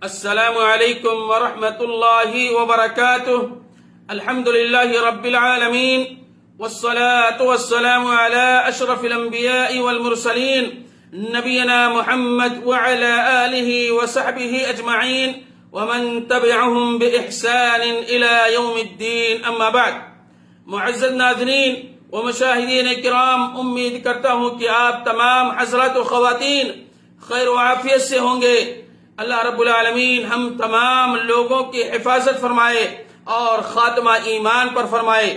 السلام عليكم ورحمة الله وبركاته. الحمد لله رب العالمين، والصلاة والسلام على أشرف الأنبياء والمرسلين نبينا محمد وعلى آله وصحبه أجمعين ومن تبعهم بإحسان إلى يوم الدين. أما بعد، معزز ناظرین و مشاہدین کرام، امید کرتا ہوں کہ آپ تمام حضرات و خواتین خیر و عافیت سے ہوں گے. اللہ رب العالمین ہم تمام لوگوں کی حفاظت فرمائے اور خاتمہ ایمان پر فرمائے.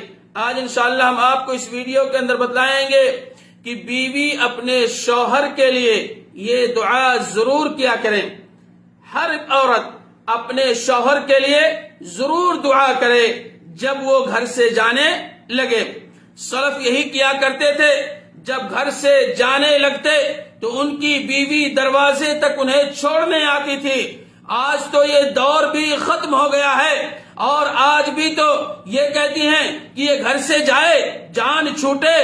آج انشاءاللہ ہم آپ کو اس ویڈیو کے اندر بتلائیں گے کہ بیوی اپنے شوہر کے لیے یہ دعا ضرور کیا کریں. ہر عورت اپنے شوہر کے لیے ضرور دعا کرے جب وہ گھر سے جانے لگے. سلف یہی کیا کرتے تھے، جب گھر سے جانے لگتے تو ان کی بیوی دروازے تک انہیں چھوڑنے آتی تھی. آج تو یہ دور بھی ختم ہو گیا ہے اور آج بھی تو یہ کہتی ہیں کہ یہ گھر سے جائے جان چھوٹے،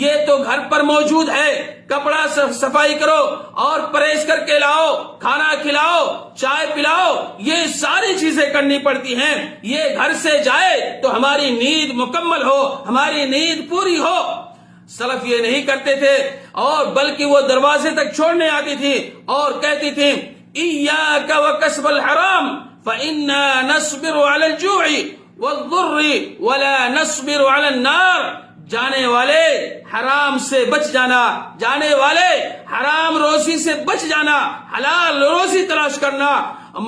یہ تو گھر پر موجود ہے. کپڑا صفائی کرو اور پرہیز کر کے لاؤ، کھانا کھلاؤ، چائے پلاؤ، یہ ساری چیزیں کرنی پڑتی ہیں. یہ گھر سے جائے تو ہماری نیند مکمل ہو، ہماری نیند پوری ہو. سلف یہ نہیں کرتے تھے اور بلکہ وہ دروازے تک چھوڑنے آتی تھی اور کہتی تھی ایاک وکسب الحرام فإنا نصبر على الجوع والضر ولا نصبر على النار. جانے والے حرام سے بچ جانا، جانے والے حرام روزی سے بچ جانا، حلال روزی تلاش کرنا.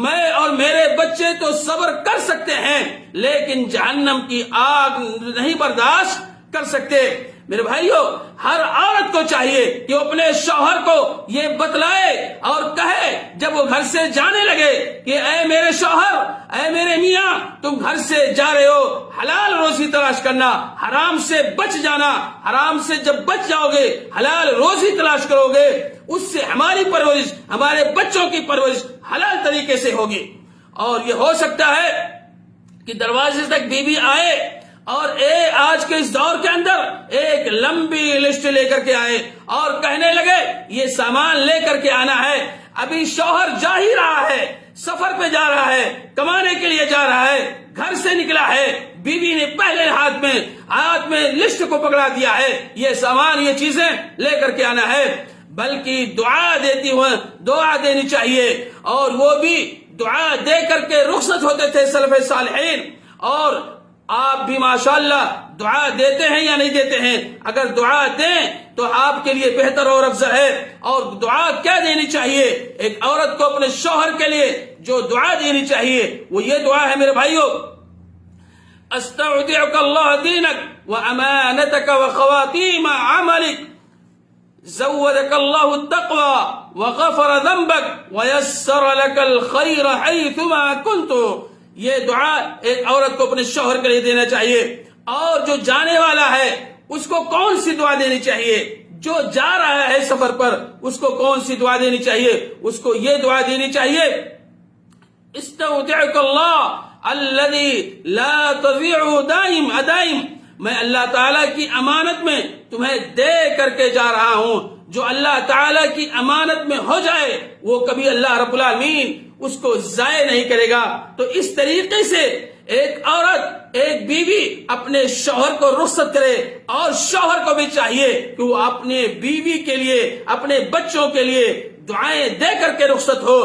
میں اور میرے بچے تو صبر کر سکتے ہیں لیکن جہنم کی آگ نہیں برداشت کر سکتے. میرے بھائیو، ہر عورت کو چاہیے کہ وہ اپنے شوہر کو یہ بتلائے اور کہے جب وہ گھر سے جانے لگے کہ اے میرے شوہر، اے میرے میاں، تم گھر سے جا رہے ہو، حلال روزی تلاش کرنا، حرام سے بچ جانا. حرام سے جب بچ جاؤ گے، حلال روزی تلاش کرو گے، اس سے ہماری پرورش، ہمارے بچوں کی پرورش حلال طریقے سے ہوگی. اور یہ ہو سکتا ہے کہ دروازے تک بیوی آئے اور آج کے اس دور کے اندر ایک لمبی لسٹ لے کر کے آئے اور کہنے لگے یہ سامان لے کر کے آنا ہے. ابھی شوہر جا ہی رہا ہے، سفر پہ جا رہا ہے، کمانے کے لیے جا رہا ہے، گھر سے نکلا ہے، بیوی نے پہلے ہاتھ میں لسٹ کو پکڑا دیا ہے، یہ سامان، یہ چیزیں لے کر کے آنا ہے. بلکہ دعا دیتی ہوئے دعا دینی چاہیے، اور وہ بھی دعا دے کر کے رخصت ہوتے تھے سلف صالحین. اور آپ بھی ماشاءاللہ دعا دیتے ہیں یا نہیں دیتے ہیں؟ اگر دعا دیں تو آپ کے لیے بہتر اور افضل ہے. اور دعا کیا دینی چاہیے؟ ایک عورت کو اپنے شوہر کے لیے جو دعا دینی چاہیے وہ یہ دعا ہے میرے بھائیو: استودعک اللہ دینک وامانتک وخواتیم عملک، زودک اللہ التقوی وغفر ذنبک ویسر لک الخیر حیثما کنت. یہ دعا ایک عورت کو اپنے شوہر کے لیے دینا چاہیے. اور جو جانے والا ہے اس کو کون سی دعا دینی چاہیے؟ جو جا رہا ہے سفر پر اس کو کون سی دعا دینی چاہیے؟ اس کو یہ دعا دینی چاہیے: استودعک اللہ الذی لا تضیع دائم ادائم. میں اللہ تعالیٰ کی امانت میں تمہیں دے کر کے جا رہا ہوں. جو اللہ تعالیٰ کی امانت میں ہو جائے وہ کبھی اللہ رب العالمین اس کو ضائع نہیں کرے گا. تو اس طریقے سے ایک عورت، ایک بیوی اپنے شوہر کو رخصت کرے، اور شوہر کو بھی چاہیے کہ وہ اپنے بیوی کے لیے، اپنے بچوں کے لیے دعائیں دے کر کے رخصت ہو.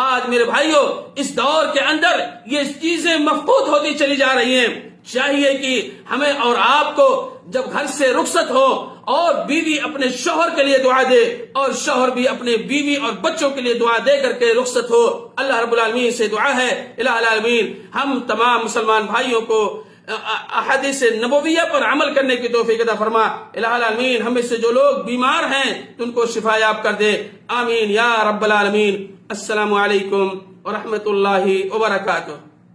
آج میرے بھائیوں اس دور کے اندر یہ چیزیں مفقود ہوتی چلی جا رہی ہیں. چاہیے کہ ہمیں اور آپ کو جب گھر سے رخصت ہو اور بیوی اپنے شوہر کے لیے دعا دے اور شوہر بھی اپنے بیوی اور بچوں کے لیے دعا دے کر کے رخصت ہو. اللہ رب العالمین سے دعا ہے الہ العالمین ہم تمام مسلمان بھائیوں کو احادیث نبویہ پر عمل کرنے کی توفیق عطا فرما. الہ العالمین ہم میں سے جو لوگ بیمار ہیں تو ان کو شفا یاب کر دے. آمین یا رب العالمین. السلام علیکم ورحمۃ اللہ وبرکاتہ.